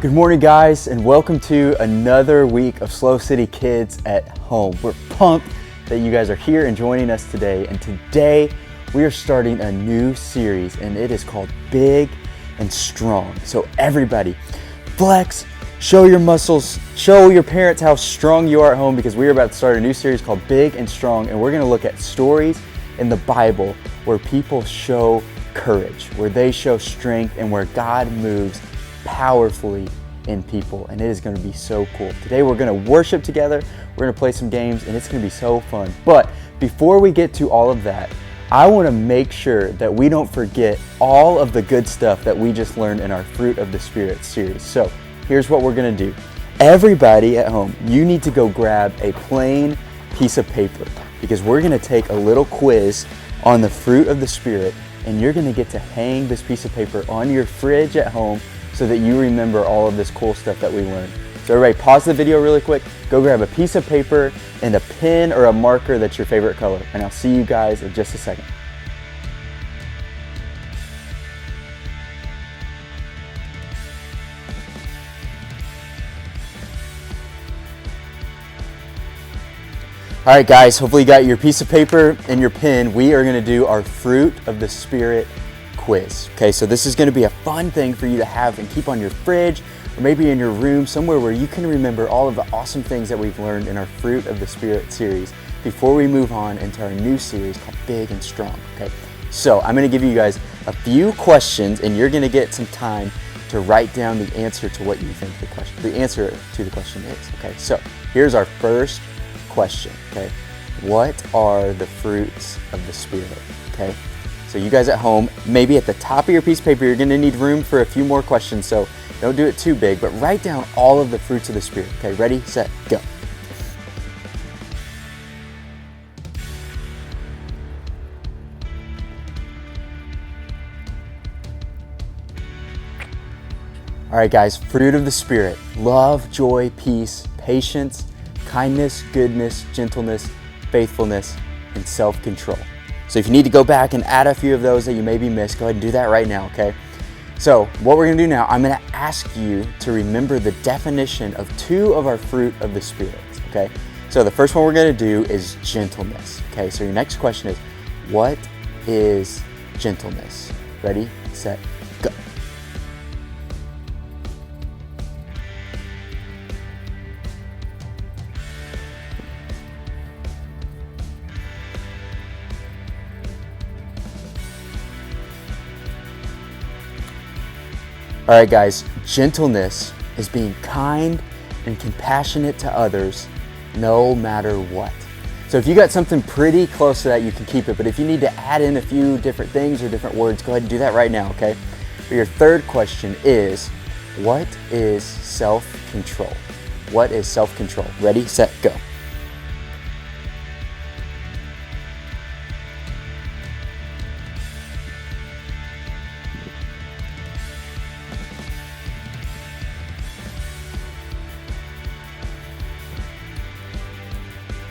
Good morning, guys, and welcome to another week of SLO City Kids at Home. We're pumped that you guys are here and joining us today. And today we are starting a new series, and it is called Big and Strong. So everybody, flex, show your muscles, show your parents how strong you are at home, because we are about to start a new series called Big and Strong, and we're going to look at stories in the Bible where people show courage, where they show strength, and where God moves powerfully in people, and it is going to be so cool. Today we're going to worship together, we're going to play some games, and it's going to be so fun. But before we get to all of that, I want to make sure that we don't forget all of the good stuff that we just learned in our Fruit of the Spirit series. So here's what we're going to do. Everybody at home, you need to go grab a plain piece of paper, because we're going to take a little quiz on the Fruit of the Spirit, and you're going to get to hang this piece of paper on your fridge at home so that you remember all of this cool stuff that we learned. So everybody, pause the video really quick, go grab a piece of paper and a pen or a marker that's your favorite color, and I'll see you guys in just a second. All right, guys, hopefully you got your piece of paper and your pen. We are gonna do our Fruit of the Spirit quiz. Okay, so this is going to be a fun thing for you to have and keep on your fridge, or maybe in your room, somewhere where you can remember all of the awesome things that we've learned in our Fruit of the Spirit series before we move on into our new series called Big and Strong. Okay, so I'm going to give you guys a few questions, and you're going to get some time to write down the answer to what you think the answer to the question is. Okay, so here's our first question. Okay, what are the fruits of the Spirit? Okay. So you guys at home, maybe at the top of your piece of paper, you're going to need room for a few more questions, so don't do it too big, but write down all of the fruits of the Spirit. Okay, ready, set, go. All right, guys, fruit of the Spirit: love, joy, peace, patience, kindness, goodness, gentleness, faithfulness, and self-control. So if you need to go back and add a few of those that you maybe missed, go ahead and do that right now, okay? So what we're gonna do now, I'm gonna ask you to remember the definition of two of our fruit of the Spirit, okay? So the first one we're gonna do is gentleness, okay? So your next question is, what is gentleness? Ready, set, go. All right, guys, gentleness is being kind and compassionate to others no matter what. So if you got something pretty close to that, you can keep it, but if you need to add in a few different things or different words, go ahead and do that right now, okay? But your third question is, what is self-control? What is self-control? Ready, set, go.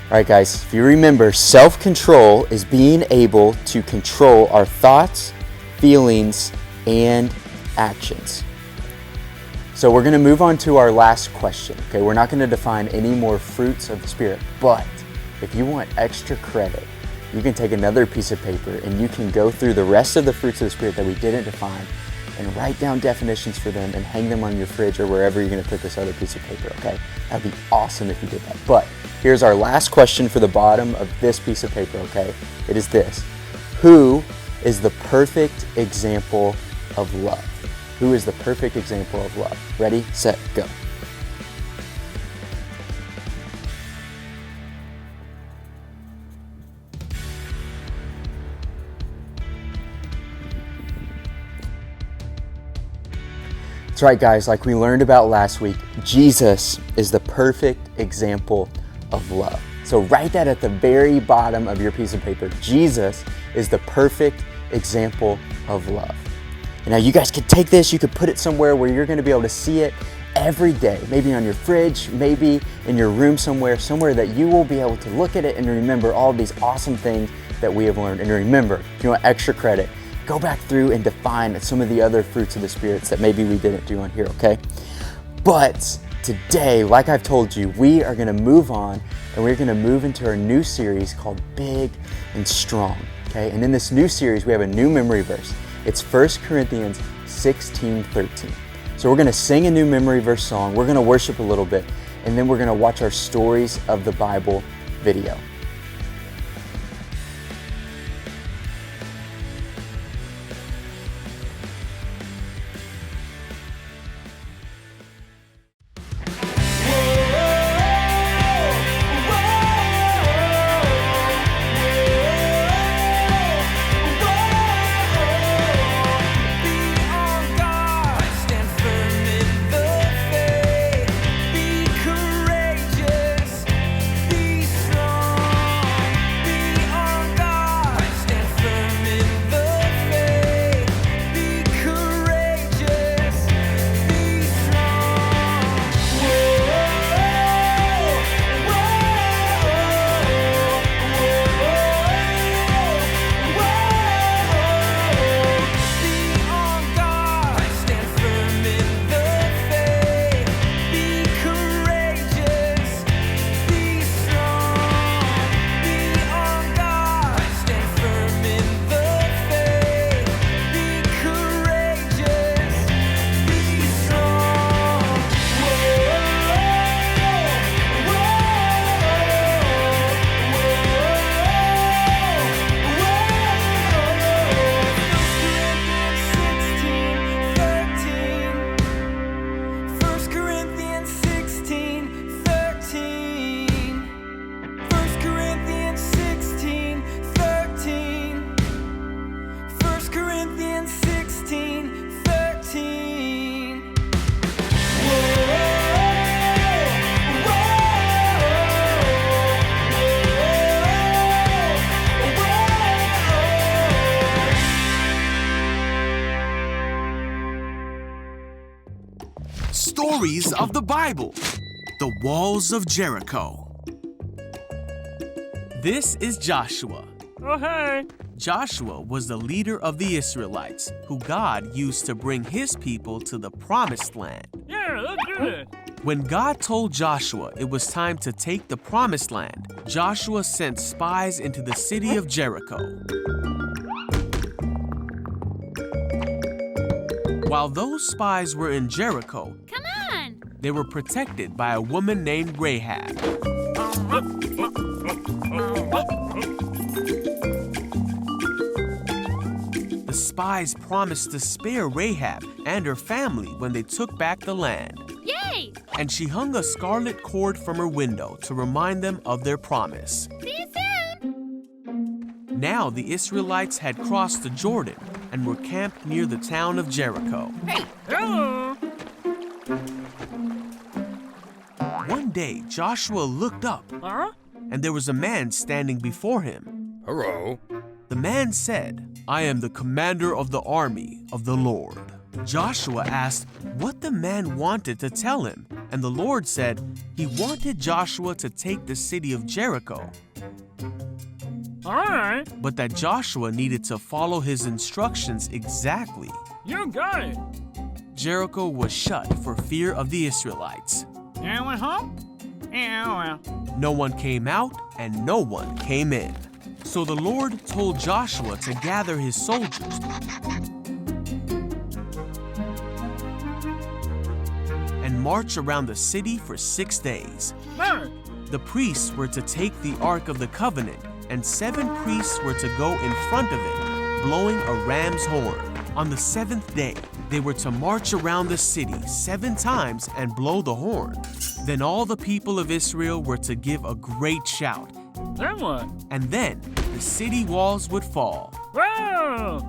All right, guys, if you remember, self-control is being able to control our thoughts, feelings, and actions. So we're gonna move on to our last question, okay? We're not gonna define any more fruits of the Spirit, but if you want extra credit, you can take another piece of paper and you can go through the rest of the fruits of the Spirit that we didn't define and write down definitions for them and hang them on your fridge or wherever you're gonna put this other piece of paper, okay? That'd be awesome if you did that. But here's our last question for the bottom of this piece of paper, okay? It is this: who is the perfect example of love? Who is the perfect example of love? Ready, set, go. That's right, guys, like we learned about last week, Jesus is the perfect example of love. So write that at the very bottom of your piece of paper. Jesus is the perfect example of love. And now you guys could take this, you could put it somewhere where you're gonna be able to see it every day, maybe on your fridge, maybe in your room somewhere that you will be able to look at it and remember all of these awesome things that we have learned. And remember, if you want extra credit, go back through and define some of the other fruits of the spirits that maybe we didn't do on here, okay? But today, like I've told you, we are going to move on and we're going to move into our new series called Big and Strong. Okay? And in this new series, we have a new memory verse. It's 1 Corinthians 16:13. So we're going to sing a new memory verse song. We're going to worship a little bit, and then we're going to watch our Stories of the Bible video. Stories of the Bible, the Walls of Jericho. This is Joshua. Oh, hey. Joshua was the leader of the Israelites, who God used to bring his people to the Promised Land. Yeah, let's do this. When God told Joshua it was time to take the Promised Land, Joshua sent spies into the city of Jericho. While those spies were in Jericho, they were protected by a woman named Rahab. The spies promised to spare Rahab and her family when they took back the land. Yay! And she hung a scarlet cord from her window to remind them of their promise. See you soon! Now the Israelites had crossed the Jordan and were camped near the town of Jericho. Hey! Hello. One day, Joshua looked up, Huh? and there was a man standing before him. Hello. The man said, "I am the commander of the army of the Lord." Joshua asked what the man wanted to tell him, and the Lord said he wanted Joshua to take the city of Jericho, All right. but that Joshua needed to follow his instructions exactly. You got it. Jericho was shut for fear of the Israelites. And went home? Yeah, well. No one came out and no one came in. So the Lord told Joshua to gather his soldiers and march around the city for 6 days. Mark. The priests were to take the Ark of the Covenant, and 7 priests were to go in front of it, blowing a ram's horn. On the 7th day, they were to march around the city 7 times and blow the horn. Then all the people of Israel were to give a great shout, Then what? and then the city walls would fall. Whoa!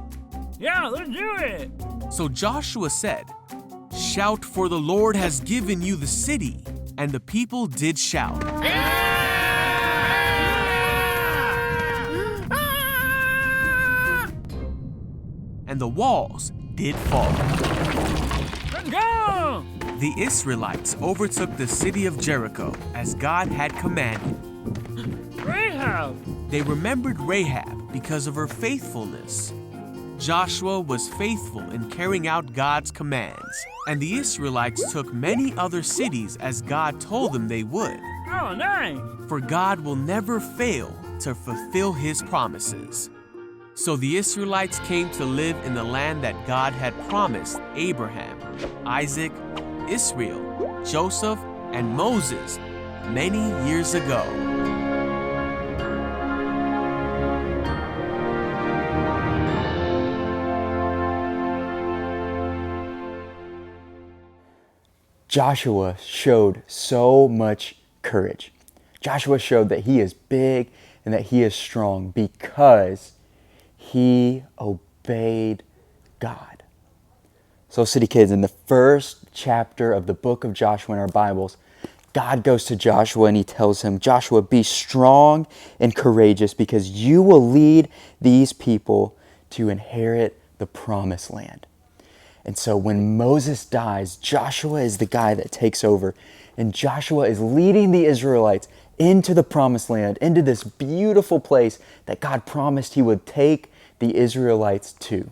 Yeah, let's do it. So Joshua said, "Shout, for the Lord has given you the city." And the people did shout. And the walls did fall. Let's go! The Israelites overtook the city of Jericho as God had commanded. Rahab. They remembered Rahab because of her faithfulness. Joshua was faithful in carrying out God's commands, and the Israelites took many other cities as God told them they would. Oh, nice. For God will never fail to fulfill His promises. So the Israelites came to live in the land that God had promised Abraham, Isaac, Israel, Joseph, and Moses many years ago. Joshua showed so much courage. Joshua showed that he is big and that he is strong because he obeyed God. So, City Kids, in the first chapter of the book of Joshua in our Bibles, God goes to Joshua and he tells him, Joshua, be strong and courageous because you will lead these people to inherit the promised land. And so when Moses dies, Joshua is the guy that takes over. And Joshua is leading the Israelites into the promised land, into this beautiful place that God promised he would take the Israelites to.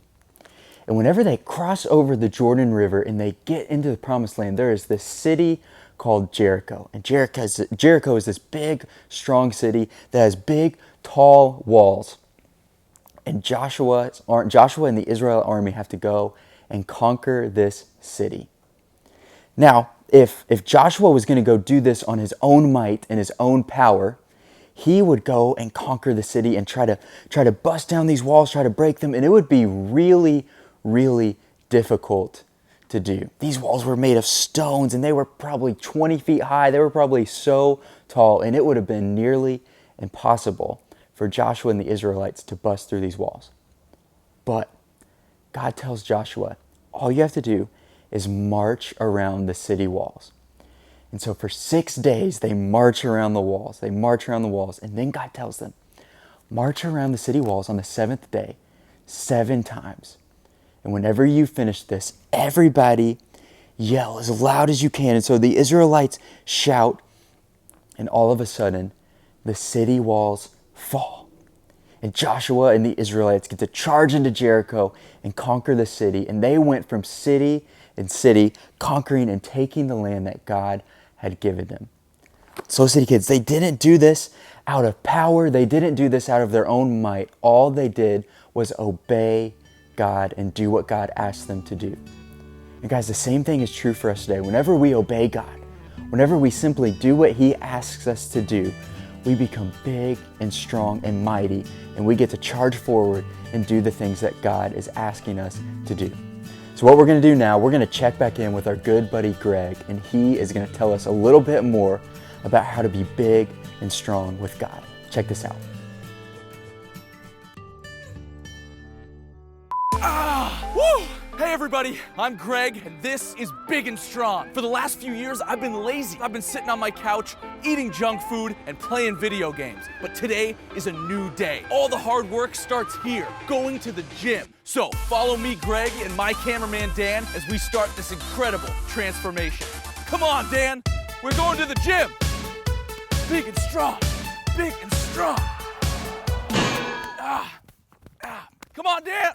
And whenever they cross over the Jordan River and they get into the promised land, there is this city called Jericho. And Jericho is this big, strong city that has big, tall walls. And Joshua and the Israel army have to go and conquer this city. Now, if Joshua was going to go do this on his own might and his own power, he would go and conquer the city and try to bust down these walls, try to break them, and it would be really, really difficult to do. These walls were made of stones, and they were probably 20 feet high. They were probably so tall, and it would have been nearly impossible for Joshua and the Israelites to bust through these walls. But God tells Joshua, all you have to do is march around the city walls. And so for 6 days, they march around the walls. They march around the walls. And then God tells them, march around the city walls on the 7th day 7 times. And whenever you finish this, everybody yell as loud as you can. And so the Israelites shout, and all of a sudden, the city walls fall. And Joshua and the Israelites get to charge into Jericho and conquer the city. And they went from city and city, conquering and taking the land that God had given them. So, City Kids, they didn't do this out of power. They didn't do this out of their own might. All they did was obey God and do what God asked them to do. And guys, the same thing is true for us today. Whenever we obey God, whenever we simply do what He asks us to do, we become big and strong and mighty, and we get to charge forward and do the things that God is asking us to do. So what we're going to do now, we're going to check back in with our good buddy Greg, and he is going to tell us a little bit more about how to be big and strong with God. Check this out. Woo! Hey everybody, I'm Greg, and this is Big and Strong. For the last few years, I've been lazy. I've been sitting on my couch, eating junk food, and playing video games. But today is a new day. All the hard work starts here, going to the gym. So follow me, Greg, and my cameraman, Dan, as we start this incredible transformation. Come on, Dan, we're going to the gym. Big and strong, big and strong. Come on, Dan.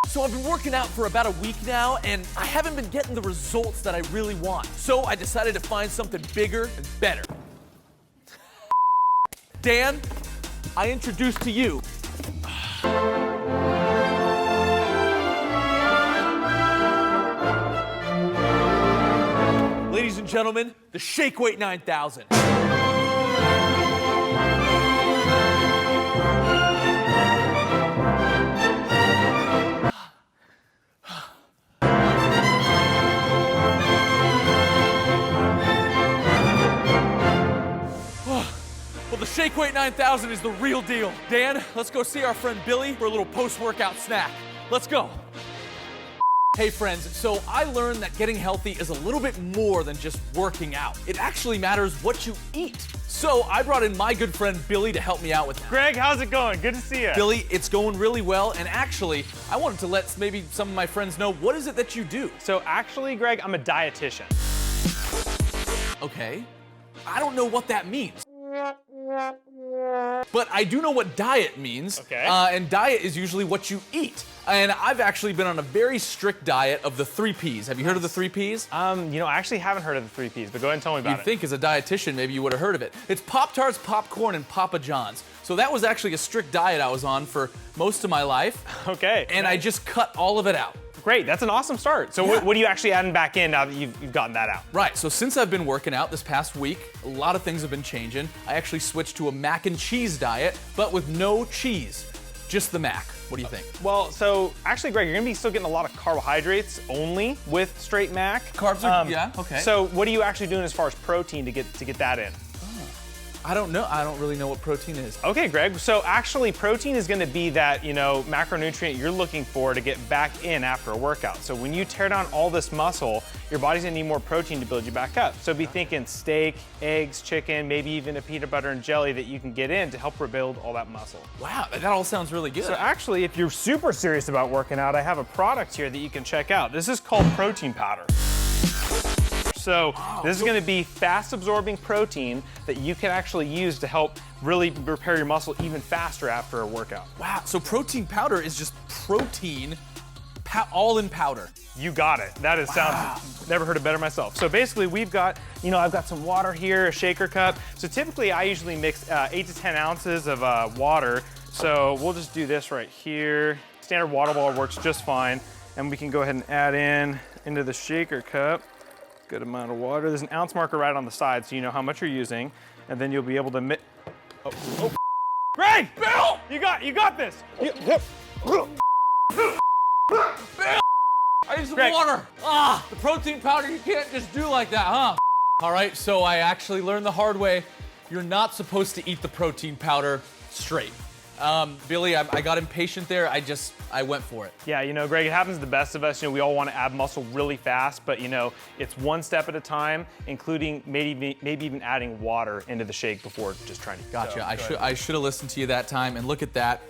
So I've been working out for about a week now, and I haven't been getting the results that I really want. So I decided to find something bigger and better. Dan, I introduce to you. Ladies and gentlemen, the Shake Weight 9000. Well, the Shake Weight 9000 is the real deal. Dan, let's go see our friend Billy for a little post-workout snack. Let's go. Hey friends, so I learned that getting healthy is a little bit more than just working out. It actually matters what you eat. So I brought in my good friend Billy to help me out with that. Greg, how's it going? Good to see you. Billy, it's going really well, and actually, I wanted to let maybe some of my friends know, what is it that you do? So actually, Greg, I'm a dietitian. Okay, I don't know what that means. But I do know what diet means. Okay. And diet is usually what you eat. And I've actually been on a very strict diet of the 3 Ps. Have you heard of the 3 Ps? I actually haven't heard of the 3 Ps, but go ahead and tell me about You'd think as a dietitian, maybe you would have heard of it. It's Pop-Tarts, popcorn, and Papa John's. So that was actually a strict diet I was on for most of my life. Okay. And I just cut all of it out. Great, that's an awesome start. So Yeah. what are you actually adding back in now that you've gotten that out? Right, so since I've been working out this past week, a lot of things have been changing. I actually switched to a mac and cheese diet, but with no cheese, just the mac. What do you think? Well, so actually, Greg, you're gonna be still getting a lot of carbohydrates only with straight mac. Carbs are, yeah, okay. So what are you actually doing as far as protein to get that in? I don't know. I don't really know what protein is. Okay, Greg. So actually, protein is going to be that, macronutrient you're looking for to get back in after a workout. So when you tear down all this muscle, your body's going to need more protein to build you back up. So be thinking steak, eggs, chicken, maybe even a peanut butter and jelly that you can get in to help rebuild all that muscle. Wow, that all sounds really good. So actually, if you're super serious about working out, I have a product here that you can check out. This is called protein powder. So this is going to be fast absorbing protein that you can actually use to help really repair your muscle even faster after a workout. Wow, so protein powder is just protein all in powder. You got it. That is sounds, never heard it better myself. So basically we've got, I've got some water here, a shaker cup. So typically I usually mix 8 to 10 ounces of water. So we'll just do this right here. Standard water bottle works just fine. And we can go ahead and add into the shaker cup. Good amount of water. There's an ounce marker right on the side so you know how much you're using. And then you'll be able to oh. Greg! Bill! You got this! Bill! I need some Greg. water. The protein powder you can't just do like that, huh? All right, so I actually learned the hard way. You're not supposed to eat the protein powder straight. Billy, I got impatient there. I went for it. Yeah, Greg, it happens to the best of us. We all want to add muscle really fast, but it's one step at a time, including maybe even adding water into the shake before just trying to. Gotcha. I should have listened to you that time. And look at that,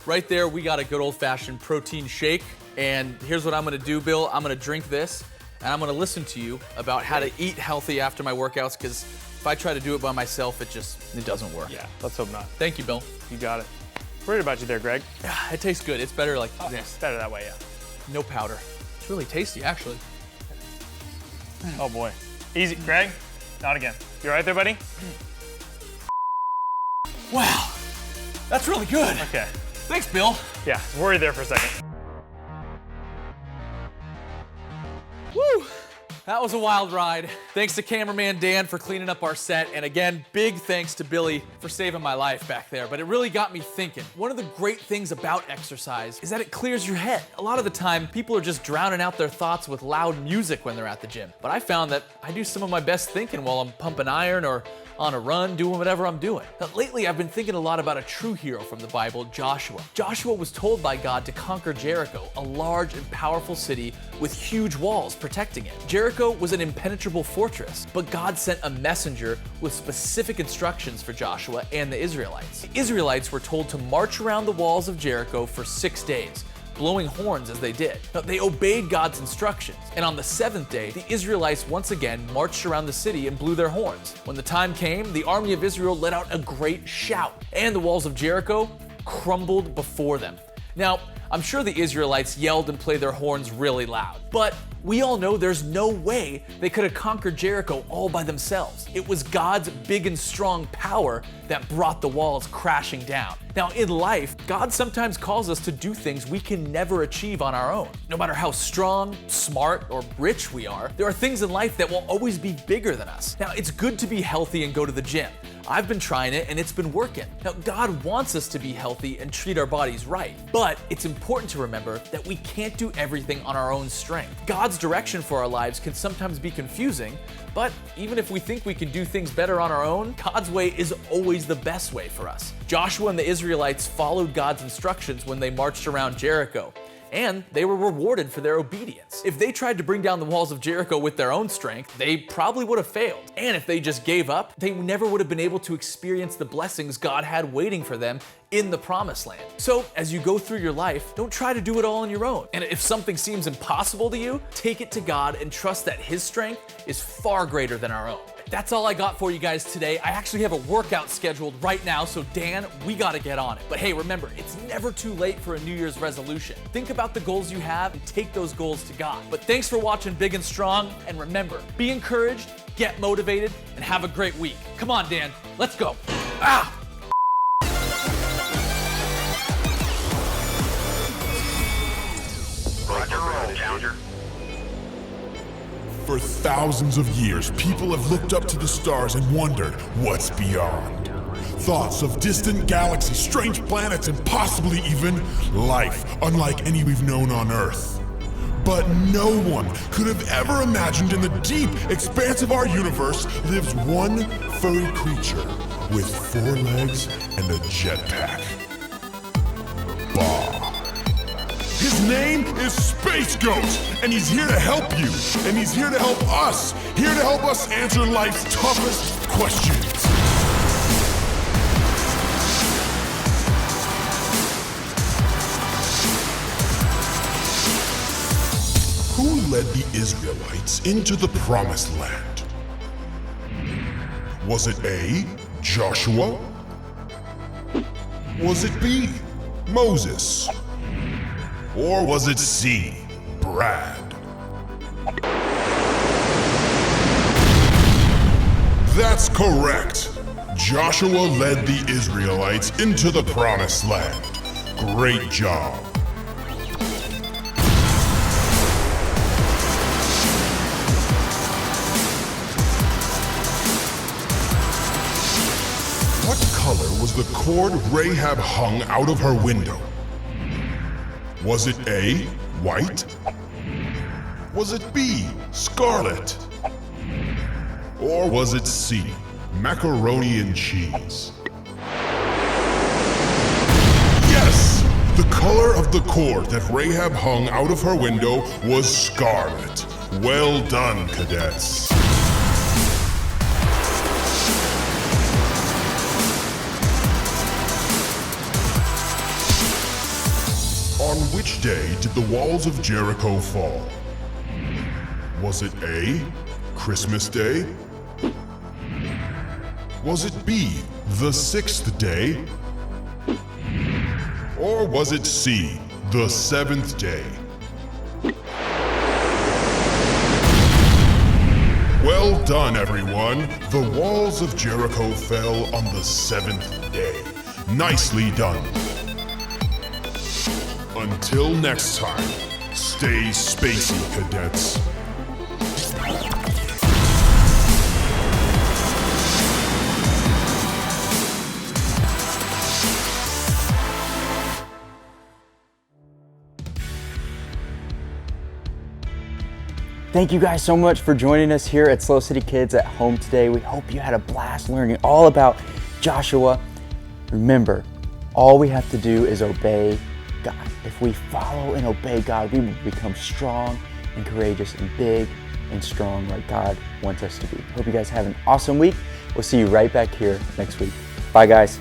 right there. We got a good old-fashioned protein shake. And here's what I'm going to do, Bill. I'm going to drink this, and I'm going to listen to you about how to eat healthy after my workouts. Because if I try to do it by myself, it doesn't work. Yeah, let's hope not. Thank you, Bill. You got it. Worried about you there, Greg. It tastes good. It's better like this. It's better that way, yeah. No powder. It's really tasty, actually. Oh boy. Easy, Greg. Not again. You all right there, buddy? Wow, that's really good. Okay. Thanks, Bill. Yeah, worried there for a second. Woo! That was a wild ride. Thanks to cameraman Dan for cleaning up our set. And again, big thanks to Billy for saving my life back there. But it really got me thinking. One of the great things about exercise is that it clears your head. A lot of the time, people are just drowning out their thoughts with loud music when they're at the gym. But I found that I do some of my best thinking while I'm pumping iron or on a run, doing whatever I'm doing. Now, lately, I've been thinking a lot about a true hero from the Bible, Joshua. Joshua was told by God to conquer Jericho, a large and powerful city with huge walls protecting it. Jericho was an impenetrable fortress, but God sent a messenger with specific instructions for Joshua and the Israelites. The Israelites were told to march around the walls of Jericho for 6 days, blowing horns as they did. Now, they obeyed God's instructions, and on the 7th day, the Israelites once again marched around the city and blew their horns. When the time came, the army of Israel let out a great shout, and the walls of Jericho crumbled before them. Now, I'm sure the Israelites yelled and played their horns really loud, but we all know there's no way they could have conquered Jericho all by themselves. It was God's big and strong power that brought the walls crashing down. Now, in life, God sometimes calls us to do things we can never achieve on our own. No matter how strong, smart, or rich we are, there are things in life that will always be bigger than us. Now, it's good to be healthy and go to the gym. I've been trying it and it's been working. Now, God wants us to be healthy and treat our bodies right, but it's important to remember that we can't do everything on our own strength. God's direction for our lives can sometimes be confusing, but even if we think we can do things better on our own, God's way is always the best way for us. Joshua and the Israelites followed God's instructions when they marched around Jericho. and they were rewarded for their obedience. If they tried to bring down the walls of Jericho with their own strength, they probably would have failed. And if they just gave up, they never would have been able to experience the blessings God had waiting for them in the promised land. So as you go through your life, don't try to do it all on your own. And if something seems impossible to you, take it to God and trust that His strength is far greater than our own. That's all I got for you guys today. I actually have a workout scheduled right now, so Dan, we gotta get on it. But hey, remember, it's never too late for a New Year's resolution. Think about the goals you have and take those goals to God. But thanks for watching Big and Strong, and remember, be encouraged, get motivated, and have a great week. Come on, Dan, let's go. Ah! For thousands of years, people have looked up to the stars and wondered what's beyond. Thoughts of distant galaxies, strange planets, and possibly even life unlike any we've known on Earth. But no one could have ever imagined in the deep expanse of our universe lives one furry creature with 4 legs and a jetpack. Bah. His name is Space Ghost, and he's here to help you, and he's here to help us, answer life's toughest questions. Who led the Israelites into the Promised Land? Was it A, Joshua? Was it B, Moses? Or was it C, Brad? That's correct. Joshua led the Israelites into the Promised Land. Great job. What color was the cord Rahab hung out of her window? Was it A, white? Was it B, scarlet? Or was it C, macaroni and cheese? Yes! The color of the cord that Rahab hung out of her window was scarlet. Well done, cadets. On which day did the walls of Jericho fall? Was it A, Christmas Day? Was it B, the 6th day? Or was it C, the 7th day? Well done, everyone. The walls of Jericho fell on the 7th day. Nicely done. Until next time, stay spacey, cadets. Thank you guys so much for joining us here at SLO City Kids at Home today. We hope you had a blast learning all about Joshua. Remember, all we have to do is obey God. If we follow and obey God, we will become strong and courageous and big and strong like God wants us to be. Hope you guys have an awesome week. We'll see you right back here next week. Bye, guys.